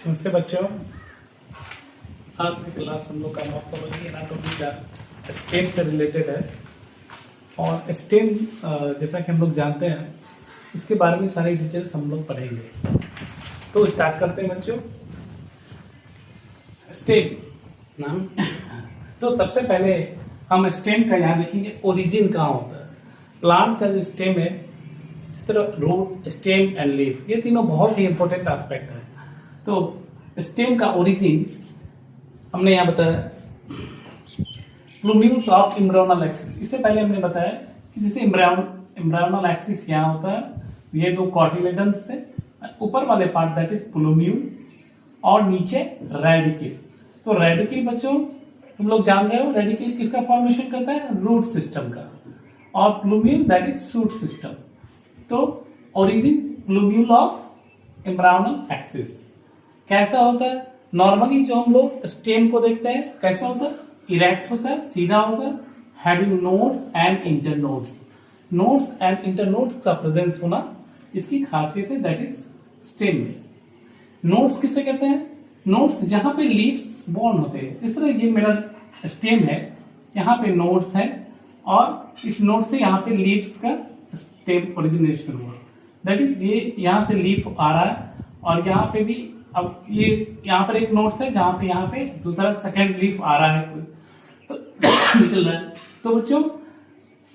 नमस्ते बच्चों। आज की क्लास हम लोग का मॉर्फोलॉजी एनाटॉमी का स्टेम से रिलेटेड है। और स्टेम जैसा कि हम लोग जानते हैं, इसके बारे में सारी डिटेल्स हम लोग पढ़ेंगे। तो स्टार्ट करते हैं बच्चों। स्टेम नाम तो सबसे पहले हम स्टेम का यहाँ देखेंगे ओरिजिन कहाँ होता है। प्लांट का जो स्टेम है, जिस तरह रूट, स्टेम एंड लीफ, ये तीनों बहुत ही इंपॉर्टेंट एस्पेक्ट है। तो स्टेम का ओरिजिन हमने यहाँ बताया प्लूम्यूल्स ऑफ एम्ब्रियोनल एक्सिस। इससे पहले हमने बताया कि जैसे एम्ब्रियोनल एक्सिस यहाँ होता है, ये दो कॉटिलेडन्स थे, ऊपर वाले पार्ट दैट इज प्लूम्यूल और नीचे रेडिकल। तो रेडिकल बच्चों तुम लोग जान रहे हो, रेडिकल किसका फॉर्मेशन करता है? रूट सिस्टम का। और plumule that is shoot system. तो origin plumule of embryonal axis कैसा होता है? नॉर्मली जो हम लोग स्टेम को देखते हैं कैसा होता है? इरेक्ट होता है, सीधा होता है, having nodes and internodes. Nodes and internodes का प्रेजेंस होना इसकी खासियत है, दैट इज स्टेम में। नोड्स किसे कहते हैं? नोड्स जहां पे लीव्स बॉर्न होते हैं। जिस तरह ये मेरा स्टेम है, यहाँ पे नोड्स है और इस नोड से यहाँ पे लीव्स का स्टेम ओरिजिनेशन हुआ, दैट इज ये यहाँ से लीफ आ रहा है और यहाँ पे भी अब ये यहाँ पर एक नोड्स है जहां पे यहाँ पे दूसरा सेकेंड लीफ आ रहा है, तो निकल रहा है। तो बच्चों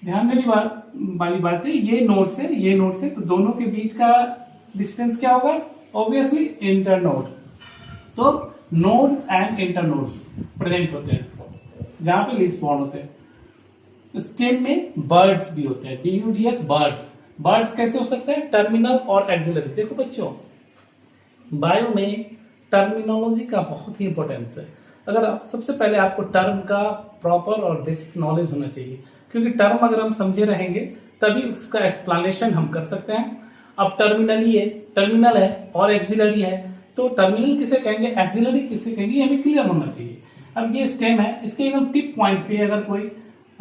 ध्यान देने वाली बात है, ये नोड्स है, ये नोड्स है, तो दोनों के बीच का डिस्टेंस क्या होगा? Obviously internode. तो नोड्स एंड इंटरनोड्स प्रेजेंट होते हैं जहां पे लीव्स फॉर्म होते हैं। स्टेम में बर्ड्स भी होते हैं, BUDS बर्ड्स। बर्ड्स कैसे हो सकते हैं? टर्मिनल और एक्सिलरी। देखो बच्चों, बायो में टर्मिनोलॉजी का बहुत ही इंपॉर्टेंस है। अगर आप सबसे पहले आपको टर्म का प्रॉपर और बेसिक नॉलेज होना चाहिए, क्योंकि टर्म अगर हम समझे रहेंगे तभी उसका एक्सप्लेनेशन हम कर सकते हैं। अब टर्मिनल है और एक्सिलरी है, तो टर्मिनल किसे कहेंगे, एक्सिलरी किसे कहेंगे, ये हमें क्लियर होना चाहिए। अब ये स्टेम है, इसके एकदम टिप पॉइंट पे अगर कोई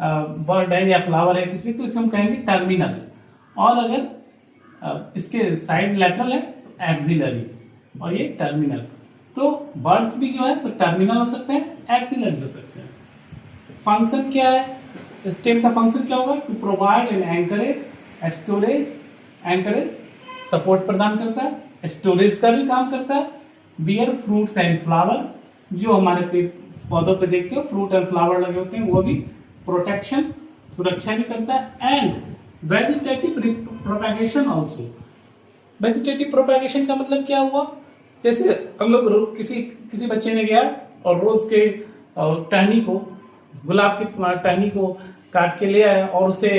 बर्ड है या फ्लावर है कुछ भी, तो इसे हम कहेंगे टर्मिनल। और अगर इसके साइड लेटरल है तो एक्सिलरी, और ये टर्मिनल। तो बर्ड्स भी जो है तो टर्मिनल हो सकते हैं, एक्सिलरी हो सकते हैं। फंक्शन क्या है? स्टेम का फंक्शन क्या होगा? To provide an anchorage, anchorage support प्रदान करता है, स्टोरेज का भी काम करता है, बियर फ्रूट्स एंड फ्लावर, जो हमारे पौधों पे देखते हो फ्रूट एंड फ्लावर लगे होते हैं, वो भी प्रोटेक्शन, सुरक्षा भी करता है, and vegetative propagation also. Vegetative propagation का मतलब क्या हुआ? जैसे हम लोग किसी बच्चे ने गया और रोज के टहनी को, गुलाब की टहनी को काट के ले आया और उसे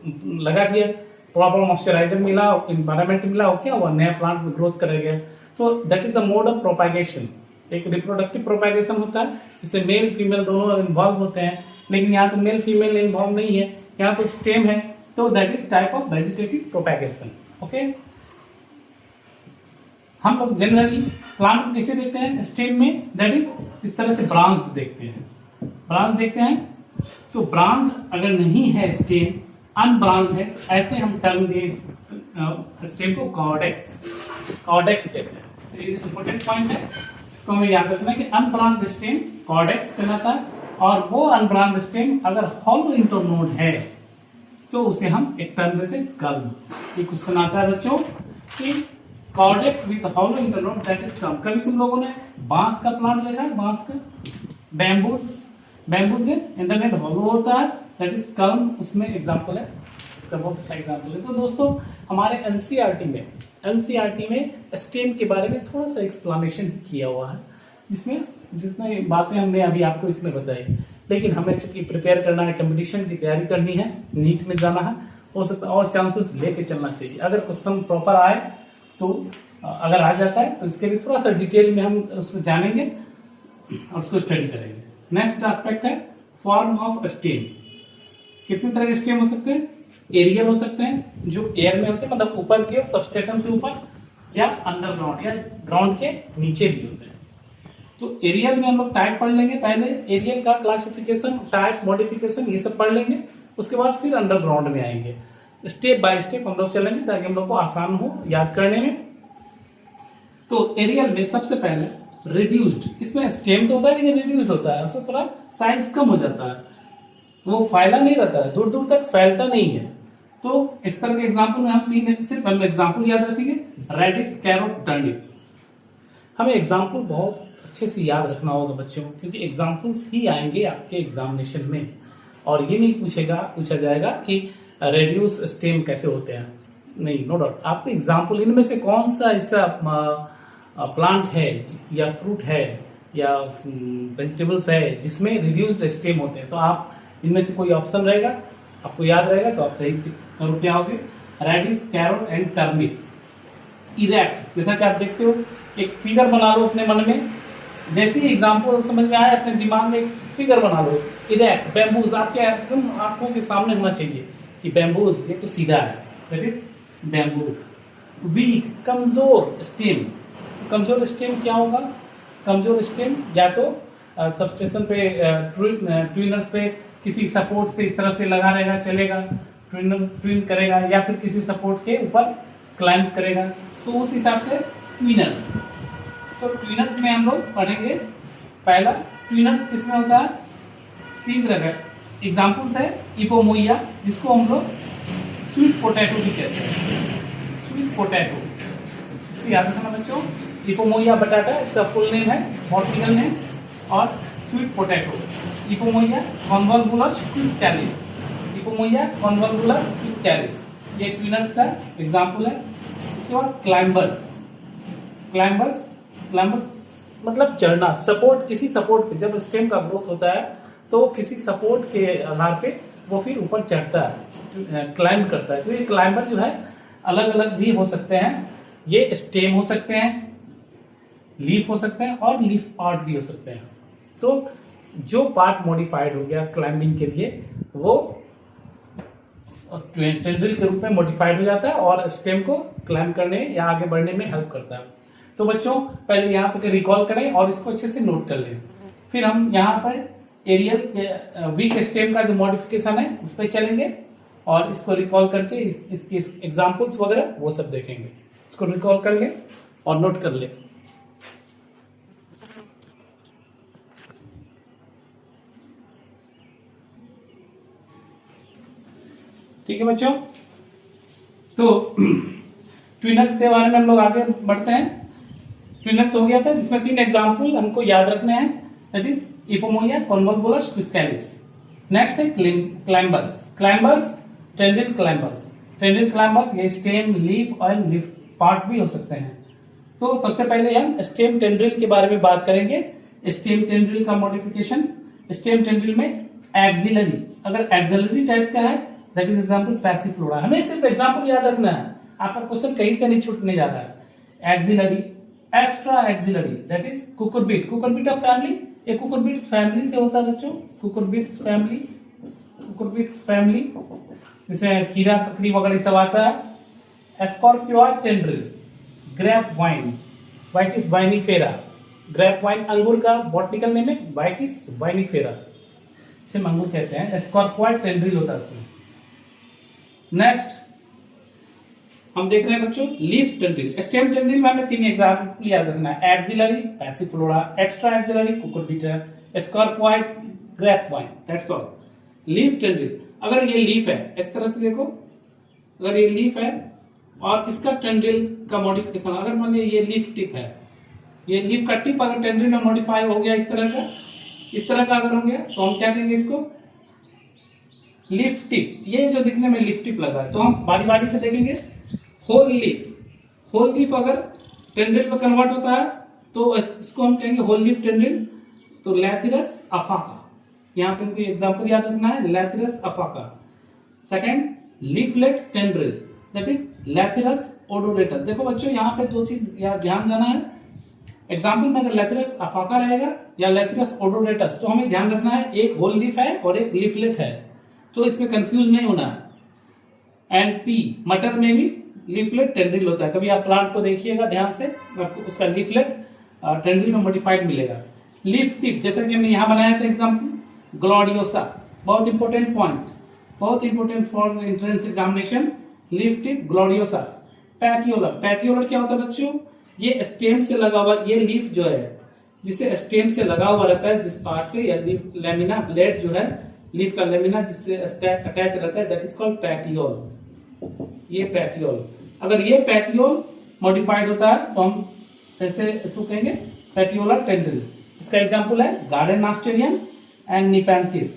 लगा दिया, प्रॉपर मॉइस्चराइजर मिला, इन्वायरमेंट मिला, क्या हुआ? नया प्लांट में ग्रोथ कर गया। तो that is the mode of propagation. एक रिप्रोडक्टिव प्रोपेगेशन होता है जिससे मेल फीमेल दोनों इन्वॉल्व होते हैं, लेकिन यहाँ तो मेल फीमेल इन्वॉल्व नहीं है, यहाँ तो स्टेम है, तो that is type of vegetative propagation. Okay, हम लोग जनरली प्लांट को कैसे देखते हैं स्टेम में? दैट इज इस तरह से ब्रांच देखते हैं, ब्रांच देखते हैं। तो ब्रांच अगर नहीं है, स्टेम अनब्रांच है, तो ऐसे हम टर्म दिए स्टेम को कॉर्डेक्स कहते हैं। इंपॉर्टेंट पॉइंट है, इसको हमें याद रखना है कि अनब्रांच स्टेम कॉर्डेक्स कहलाता है, और वो अनब्रांच स्टेम अगर हॉलो इंटरनोड है तो उसे हम एक टर्म देते हैं कल्म। ये क्वेश्चन आता है बच्चों कि caudex with hollow internode that is culm. कभी तुम लोगों ने बांस का प्लांट देखा है? बांस का बैम्बूज में इंटरनेट हॉलो होता है, दैट इज कल्म, उसमें एग्जांपल है, इसका बहुत अच्छा एग्जांपल है। तो दोस्तों हमारे एनसीईआरटी में स्टेम के बारे में थोड़ा सा एक्सप्लेनेशन किया हुआ है, जिसमें जितनी बातें हमने अभी आपको इसमें बताई। लेकिन हमें चूंकि प्रिपेयर करना है, कंपटीशन की तैयारी करनी है, नीट में जाना है, हो सकता और चांसेस लेके चलना चाहिए। अगर क्वेश्चन प्रॉपर आए तो अगर आ जाता है तो इसके लिए थोड़ा सा डिटेल में हम उसको जानेंगे और उसको स्टडी करेंगे। नेक्स्ट एस्पेक्ट है फॉर्म ऑफ स्टेम। कितने तरह के स्टेम हो सकते हैं? एरियल हो सकते हैं, जो एयर में होते हैं, मतलब ऊपर के सबस्ट्रेटम से ऊपर, या अंडरग्राउंड या ग्राउंड के नीचे भी होते हैं। तो एरियल में हम लोग टाइप पढ़ लेंगे, पहले एरियल का क्लासिफिकेशन, टाइप, मॉडिफिकेशन, ये सब पढ़ लेंगे। उसके बाद फिर अंडरग्राउंड में आएंगे। स्टेप बाय स्टेप हम लोग चलेंगे ताकि हम लोग को आसान हो याद करने में। तो एरियल में सबसे पहले रिड्यूस्ड, इसमें स्टेम तो होता है लेकिन रिड्यूस होता है, उसमें थोड़ा साइज कम हो जाता है, वो फैला नहीं रहता है, दूर दूर तक फैलता नहीं है। तो इस तरह के एग्जाम्पल में हम सिर्फ हम एग्जाम्पल याद रखेंगे, रेडिश, कैरोट, टर्निप। हमें एग्जाम्पल बहुत अच्छे से याद रखना होगा बच्चों, क्योंकि एग्जाम्पल्स ही आएंगे आपके एग्जामिनेशन में, और ये नहीं पूछा जाएगा कि रेड्यूस स्टेम कैसे होते हैं, नहीं, नो डाउट। आपको एग्जाम्पल इनमें से कौन सा ऐसा प्लांट है या फ्रूट है या वेजिटेबल्स है जिसमें रिड्यूस्ड स्टेम होते हैं, तो आप इनमें से कोई ऑप्शन रहेगा आपको याद रहेगा तो आप सही करो, क्या होगे, radish, carrot and turnip. Erect, जैसा कि आप देखते हो, एक फिगर बना लो अपने मन में, जैसे ही एग्जाम्पल समझ में आए अपने दिमाग में एक फिगर बना लो। इरेक्ट, बैम्बूज आपके एकदम आंखों के सामने होना चाहिए कि बैम्बूज ये तो सीधा है, दैट इज बैम्बूज। वीक, कमजोर स्टेम, कमजोर स्टेम क्या होगा, कमजोर स्टेम या तो सबस्टेशन पे ट्विनर्स पे किसी सपोर्ट से इस तरह से लगा रहेगा, चलेगा, ट्विन करेगा, या फिर किसी सपोर्ट के ऊपर क्लाइंब करेगा, तो उस हिसाब से ट्विनर्स। तो ट्विनर्स में हम लोग पढ़ेंगे, पहला ट्विनर्स किसमें होता है, 3 तरह का एग्जाम्पल्स है। इपोमोइया, जिसको हम लोग स्वीट पोटैटो भी कहते हैं, स्वीट पोटैटो, इसको याद रखना बच्चों। इपोमोइया बटाटा इसका फुल नेम है, बॉटनिकल नेम, और स्वीट पोटैटो इपोमोइया कॉन्वोल्वुलस क्विस्कैलिस, इपोमोइया कॉन्वोल्वुलस क्विस्कैलिस, ये ट्विनर्स का एग्जाम्पल है। उसके बाद क्लाइंबर्स, क्लाइंबर्स, क्लाइंबर्स मतलब चढ़ना, सपोर्ट, किसी सपोर्ट पे जब स्टेम का ग्रोथ होता है तो किसी सपोर्ट के आधार पे वो फिर ऊपर चढ़ता है, क्लाइंब करता है। तो ये क्लाइंबर जो है अलग अलग भी हो सकते हैं, ये स्टेम हो सकते हैं, लीफ हो सकते हैं, और लीफ पार्ट भी हो सकते हैं। तो जो पार्ट मॉडिफाइड हो गया क्लाइंबिंग के लिए वो टेंड्रिल के रूप में मॉडिफाइड हो जाता है और स्टेम को क्लाइंब करने या आगे बढ़ने में हेल्प करता है। तो बच्चों पहले यहाँ तक रिकॉल करें और इसको अच्छे से नोट कर लें, फिर हम यहाँ पर एरियल वीक स्टेम का जो मॉडिफिकेशन है उस पर चलेंगे और इसको रिकॉल करके इसके एग्जाम्पल्स वगैरह वो सब देखेंगे। इसको रिकॉल कर ले और नोट कर ले। ठीक है बच्चों, तो ट्विनर्स के बारे में हम लोग आगे बढ़ते हैं। ट्विनर्स हो गया था जिसमें 3 एग्जाम्पल हमको याद रखने हैं, दैट इज इपोमोइया कॉन्वोल्वुलस क्विस्कैलिस। नेक्स्ट है climbers, climbers tendril climbers, tendril climber ये स्टेम, लीफ और लीफ पार्ट भी हो सकते हैं। तो सबसे पहले हम स्टेम टेंड्रिल के बारे में बात करेंगे। स्टेम टेंड्रिल का मॉडिफिकेशन, स्टेम टेंड्रिल में एक्सिलरी, अगर एक्सिलरी टाइप का है दैट इज एग्जांपल पैसिफ्लोरा। हमें सिर्फ एग्जांपल याद रखना है, आपका क्वेश्चन कहीं से नहीं छूटने जा रहा है। Axillary, extra axillary that is cucurbit, cucurbit of family, ये कुकुरबिट्स फैमिली से होता है बच्चों, कुकुरबिट्स फैमिली, कुकुरबिट्स फैमिली, जिसमें खीरा, ककड़ी वगैरह सब आता है। Scorpioid tendril, grape vine, Vitis vinifera, grape vine अंगूर का बॉटनिकल नेम है वाइटिस वाइनिफेरा, इसे अंगूर कहते हैं। स्कॉर्पियोइड टेंड्रिल होता है उसमें। नेक्स्ट हम देख रहे हैं बच्चों लीफ टेंड्रिल। स्टेम टेंड्रिल में हमें 3 एग्जाम्पल याद रखना है, axillary passiflora, extra axillary cucurbita, scorpioid grape vine, that's all. Leaf tendril, अगर ये लीफ है इस तरह से देखो, अगर ये लीफ है और इसका टेंड्रिल का मॉडिफिकेशन, अगर मान लीजिए ये लीफ टिप है, ये लीफ का टिप अगर टेंड्रिल में मॉडिफाई हो गया इस तरह का अगर हो गया तो हम क्या कहेंगे इसको, लीफ टिप। ये जो दिखने में लीफ टिप लगा है तो हम बारी बारी से देखेंगे। होल लीफ, होल लीफ अगर टेंड्रिल में कन्वर्ट होता है तो इसको हम कहेंगे होल लीफ टेंड्रिल। तो लैथिरस अफाका, यहाँ पे इनको एग्जांपल याद रखना है, Lathyrus aphaca. Second leaflet tendril that is Lathyrus odoratus. देखो बच्चों यहाँ पे 2 चीज ध्यान देना है, एग्जाम्पल में अगर लैथिरस अफाका रहेगा या लैथिरस ओडोरेटस तो हमें ध्यान रखना है एक होल लीफ है और एक लीफलेट है, तो इसमें कंफ्यूज नहीं होना है। एंड पी, मटर में भी लीफलेट टेंड्रिल होता है, कभी आप प्लांट को देखिएगा ध्यान से, आपको उसका लीफलेट टेंड्रिल में मॉडिफाइड मिलेगा। लीफ टिप, जैसा कि हमने यहाँ बनाया था एग्जाम्पल, ग्लॉडियोसा, बहुत इंपॉर्टेंट पॉइंट, बहुत important for entrance examination, leaf tip Gloriosa. Petiolar, petiolar क्या होता है बच्चों, ये स्टेम से लगा हुआ, ये लीफ जो है जिसे स्टेम से लगा हुआ रहता है, जिस पार्ट से, या लेमिना ब्लेड जो है लीफ का लेमिना जिससे अटैच रहता है, दैट इज कॉल्ड पैटियोल। ये पैटियोल, अगर ये पैटियोल मॉडिफाइड होता है तो हम ऐसे इसको कहेंगे पैटियोलर टेंड्रिल। इसका एग्जांपल है गार्डन नास्टेरियम एंड निपैंथिस।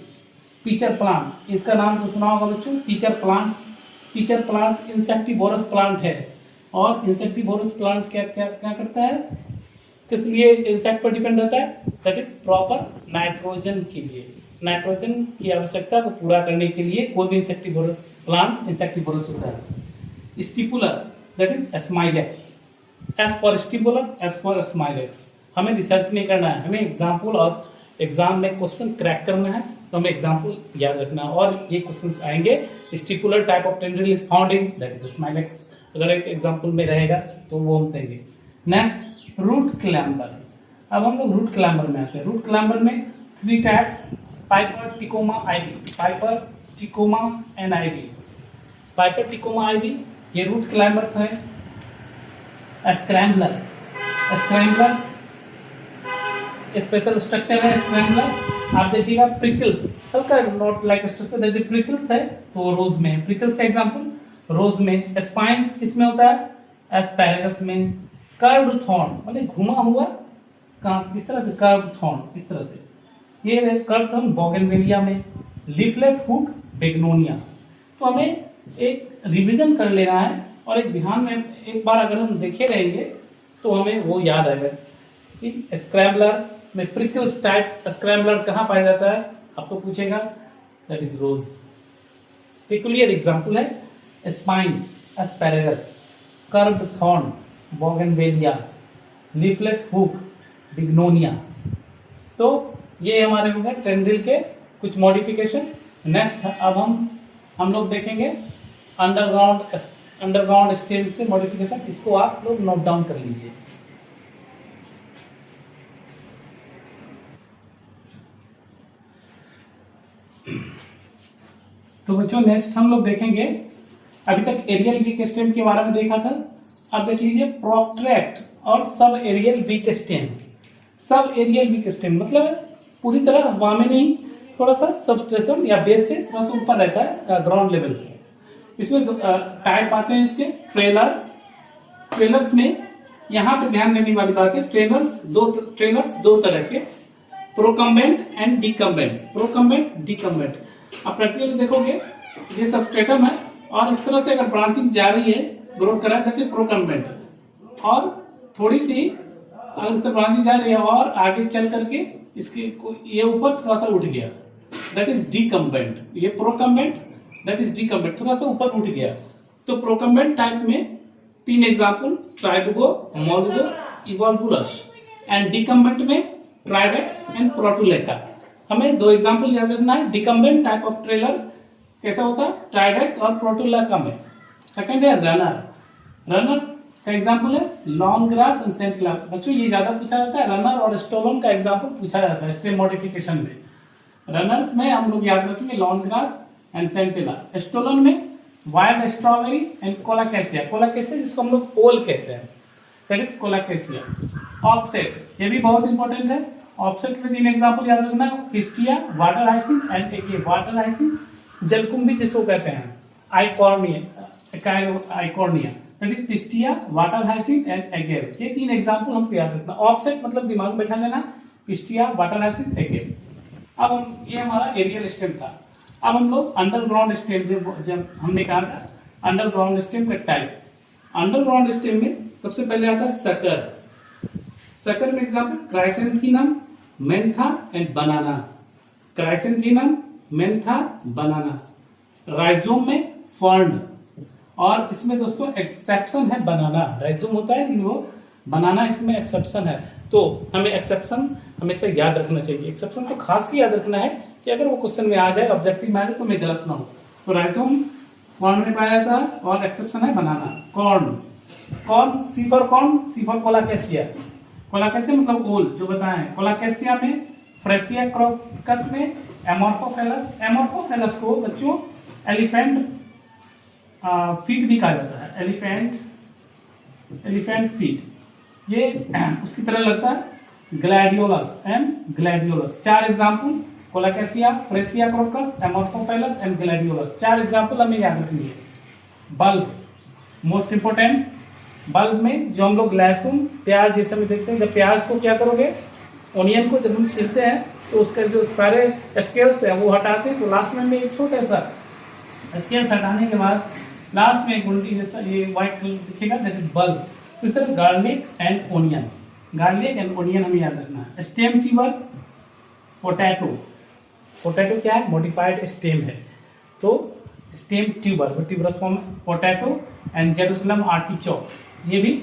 पीचर प्लांट, इसका नाम तो सुना होगा बच्चों, pitcher plant. Pitcher plant insectivorous plant है, और इंसेक्टिवोरस प्लांट क्या क्या क्या करता है, किस लिए इंसेक्ट पर डिपेंड रहता है, दैट इज प्रॉपर नाइट्रोजन के लिए, नाइट्रोजन की आवश्यकता को पूरा करने के लिए कोई भी इंसेक्टिवोरस प्लांट इंसेक्टिवोरस होता है। Stipular that is smilax, as per stipular as per smilax. हमें रिसर्च नहीं करना है, हमें एग्जाम्पल और एग्जाम में क्वेश्चन क्रैक करना है, तो हमें एग्जाम्पल याद रखना है, और ये क्वेश्चंस आएंगे। Stipular type of tendril is found in, that is smilax, अगर एक एग्जाम्पल में रहेगा तो वो हम देंगे। Next root climber. अब हम लोग रूट क्लैम्बर में आते हैं। रूट क्लैम्बर में 3 types, piper, tecoma, ivy. Piper, tecoma and ivy. Piper, tecoma, ivy ये रूट क्लैम्बर्स है। स्क्रैम्बलर, स्क्रैम्बलर स्पेशल स्ट्रक्चर है स्क्रैम्बलर। आप देखिएगा प्रिकल्स, हल्का नॉट लाइक स्ट्रक्चर, यदि प्रिकल्स है तो रोज में है। प्रिकल्स का एग्जांपल रोज में। स्पाइन्स किसमें होता है, एस्पैरेगस में। कर्व्ड थॉर्न मतलब घुमा हुआ इस तरह से, कर्व्ड थॉर्न इस तरह से, ये कर्व्ड थॉर्न बोगनवेलिया में। Leaflet hook bignonia. तो हमें एक रिवीजन कर लेना है, और एक ध्यान में एक बार अगर हम देखे रहेंगे तो हमें वो याद आएगा। स्क्रैम्बलर में प्रिकल्स टाइप स्क्रैम्बलर कहाँ पाया जाता है, आपको पूछेगा, that is rose. Peculiar example है spines, asparagus, curved thorn bougainvillea, leaflet hook bignonia. तो ये हमारे हो गए टेंड्रिल के कुछ मॉडिफिकेशन। नेक्स्ट अब हम लोग देखेंगे अंडरग्राउंड स्टेम से मॉडिफिकेशन। इसको आप लोग नोट डाउन कर लीजिए। तो बच्चों नेक्स्ट हम लोग देखेंगे, अभी तक एरियल वीक स्टेम के बारे में देखा था, अब देख लीजिए प्रोट्रैक्ट और sub aerial weak stem. Sub aerial weak stem मतलब पूरी तरह हवा में नहीं, थोड़ा सा सबस्ट्रेटम या बेस से थोड़ा सा ऊपर रहता है, ग्राउंड लेवल से। इसमें टाइप आते हैं इसके। ट्रेलर्स, ट्रेलर्स में यहाँ पे ध्यान देने वाली बात है, ट्रेलर्स दो तरह के, प्रोकम्बेंट एंड डिकम्बेंट। प्रोकम्बेंट, डिकम्बेंट। आप प्रैक्टिकली देखोगे ये सबस्ट्रेटम है, और इस तरह से अगर ब्रांचिंग जा रही है, ग्रोथ कर रहा है, तो प्रोकम्बेंट। और थोड़ी सी अगर इस तरह ब्रांचिंग जा रही है और आगे चल करके इसके ये ऊपर थोड़ा सा उठ गया, दैट इज डिकम्बेंट। ये प्रोकम्बेंट, दैट इज डिकम्बेंट, थोड़ा सा ऊपर उठ गया। तो प्रोकम्बेंट टाइप में 3 एग्जाम्पल, ट्राइबुगो, मोलुगो, इवोल्वुलस। एंड डिकम्बेंट में ट्राइडेक्स एंड प्रोटुलेका। हमें 2 एग्जाम्पल याद रखना है। डिकम्बेंट टाइप ऑफ ट्रेलर कैसा होता है, ट्राइडेक्स और प्रोटुलेका में। सेकंड है रनर। रनर का एग्जाम्पल है लॉन्ग ग्रास एंड सेंटिला। बच्चों ये ज्यादा पूछा जाता है, रनर और स्टोलन का एग्जाम्पल पूछा जाता है स्टेम मॉडिफिकेशन में। रनर्स में हम लोग याद रखेंगे लॉन्ग ग्रास एंड सेंटिला। स्टोलन में वाइल्ड स्ट्रॉबेरी एंड कोलाकेसिया। कोलाकेसिया जिसको हम लोग ओल कहते हैं, दैट इज कोलाकेसिया। ऑफसेट, ये भी बहुत इंपॉर्टेंट है। ऑफसेट में 3 एग्जाम्पल याद रखना है, पिस्टिया, वाटर हाइसिंथ एंड एक वाटर हाइसिंथ, जलकुंभी जिसको कहते हैं, Eichhornia, that is pistia, water hyacinth and agave. ये 3 एग्जाम्पल हमको याद रखना। ऑफसेट मतलब दिमाग में बैठा लेना, पिस्टिया, वाटर हाइसिंथ, एगेव। अब ये हमारा एरियल स्टेम था। अब हम लोग अंडरग्राउंड स्टेम से, जब हमने कहा था अंडरग्राउंड स्टेम का टाइप, अंडरग्राउंड स्टेम में सबसे पहले आता है सकर। सकर में example chrysanthemum, mentha and banana. Chrysanthemum, mentha, banana. Rhizome में फर्न, और इसमें दोस्तों एक्सेप्शन है बनाना। राइजोम होता है लेकिन वो बनाना इसमें एक्सेप्शन है, तो हमें एक्सेप्शन हमेशा याद रखना चाहिए। एक्सेप्शन तो खास की याद रखना है कि अगर वो क्वेश्चन में आ जाए, ऑब्जेक्टिव में आ जाए, तो मैं गलत ना हो। तो राइजोम फर्न में पाया जाता है, और एक्सेप्शन है banana. Corn, corn, C for corn, C for colocasia. Colocasia मतलब ओल जो बताए। कोलाकेसिया में, फ्रेसिया क्रोकस में एमोर्फोफेलस। एमोर्फोफेलस को बच्चों एलिफेंट फीट भी कहा जाता है, एलिफेंट फीट। ये उसकी तरह लगता है, gladiolus and gladiolus. 4 example, colocasia, freesia crocus, amorphophallus and gladiolus. 4 example हमें याद रखनी है। बल्ब मोस्ट इंपोर्टेंट, बल्ब में जो हम लोग लहसुन प्याज ये सब देखते हैं, जब प्याज को क्या करोगे, ओनियन को जब हम छीलते हैं तो उसके जो सारे स्केल्स हैं वो हटाते हैं, तो लास्ट में एक छोटा सा स्केल्स हटाने के बाद लास्ट में एक उल्टी जैसा ये व्हाइट कलर दिखेगा, दैट इज बल्ब। तो इस तरह garlic and onion, garlic and onion हमें याद रखना है। स्टेम ट्यूबर, पोटैटो, पोटैटो क्या है, मॉडिफाइड स्टेम है, तो stem tuber tuberous form, potato and Jerusalem artichoke, ये भी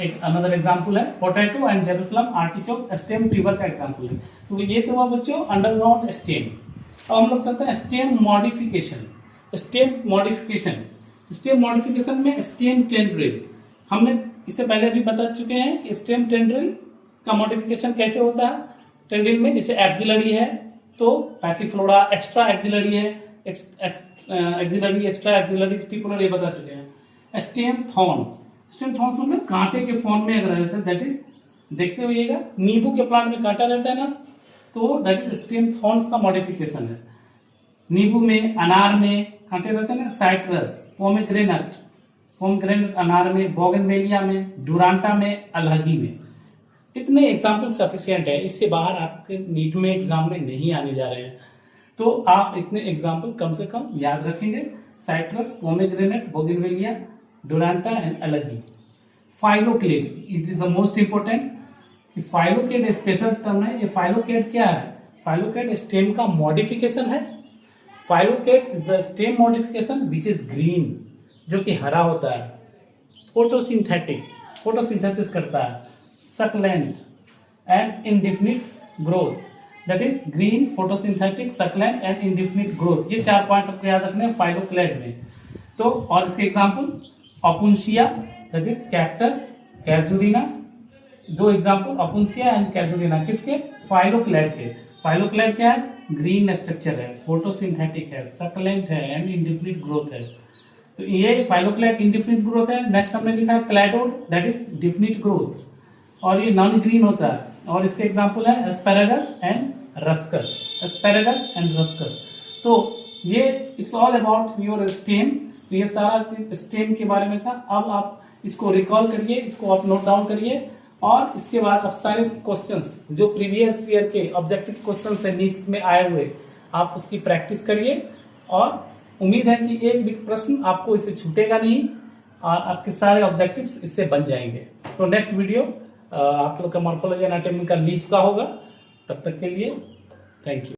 एक अनदर एग्जांपल है। Potato and Jerusalem artichoke stem tuber का एग्जांपल है। तो ये तो हुआ बच्चों अंडरग्राउंड स्टेम। अब हम लोग चलते हैं stem modification. Stem modification, stem modification में स्टेम टेंड्रिल, हमने इससे पहले भी बता चुके हैं कि स्टेम टेंड्रिल का मॉडिफिकेशन कैसे होता है। टेंड्रिल में जैसे एक्सिलरी है तो पैसिफ्लोरा, एक्स्ट्रा एक्सिलरी है, एक्सिलरी, एक्स्ट्रा एक्सिलरी, स्टिपुलर, ये बता चुके हैं। स्टेम थॉर्न्स, स्टेम थॉर्न्स मतलब कांटे के फॉर्म में अगर रहता है, दैट इज, देखते हुइएगा नींबू के प्लांट में कांटा रहता है ना, तो दैट इज स्टेम थॉर्न्स का मॉडिफिकेशन है। नींबू में, अनार में कांटे रहते हैं ना, साइट्रस, पोमेग्रेनेट, पोमेग्रेनेट अनार में, बोगनवेलिया में, डुरांटा में, अलहगी में। इतने एग्जाम्पल सफिशिएंट है, इससे बाहर आपके नीट में एग्जाम में नहीं आने जा रहे हैं, तो आप इतने एग्जाम्पल कम से कम याद रखेंगे। Citrus, pomegranate, bougainvillea, duranta and alhagi. Phylloclade, it is the most important. Phylloclade special term है। ये फाइलोक्लेड क्या है, फाइलोक्लेड स्टेम का मॉडिफिकेशन है। Phylloclade is the stem modification which is green, जो कि हरा होता है, फोटोसिंथेटिक, फोटोसिंथेसिस करता है, succulent and indefinite growth, that is green, photosynthetic, succulent and indefinite growth. ये 4 पॉइंट आपको याद रखने हैं फाइलोक्लेड में। तो और इसके example, opuntia, that is cactus, casuarina. 2 example, opuntia and casuarina, किसके, फाइलोक्लेड के। फाइलोक्लेड क्या है, ग्रीन स्ट्रक्चर है, फोटोसिंथेटिक है, सक्लेंट है एंड इंडिफिनिट ग्रोथ है। तो ये फाइलोक्लेड इंडिफिनिट ग्रोथ है। नेक्स्ट हमने लिखा है cladode, that is definite growth, और ये नॉन ग्रीन होता है। और इसके एग्जाम्पल है asparagus and ruscus, asparagus and ruscus. तो ये it's all about your stem. तो ये सारा चीज स्टेम के बारे में था। अब आप इसको रिकॉल करिए, इसको आप नोट डाउन करिए, और इसके बाद आप सारे क्वेश्चंस जो प्रीवियस ईयर के ऑब्जेक्टिव क्वेश्चंस है नीट्स में आए हुए, आप उसकी प्रैक्टिस करिए, और उम्मीद है कि एक भी प्रश्न आपको इससे छूटेगा नहीं, और आपके सारे ऑब्जेक्टिव्स इससे बन जाएंगे। तो नेक्स्ट वीडियो आप लोग का मॉर्फोलॉजी एंड एनाटॉमी का लीफ का होगा। तब तक के लिए थैंक यू।